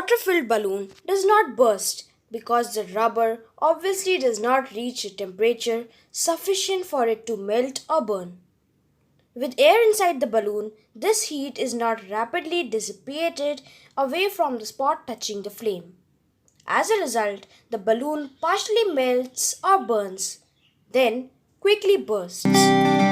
water-filled balloon does not burst because the rubber obviously does not reach a temperature sufficient for it to melt or burn. With air inside the balloon, this heat is not rapidly dissipated away from the spot touching the flame. As a result, the balloon partially melts or burns, then quickly bursts.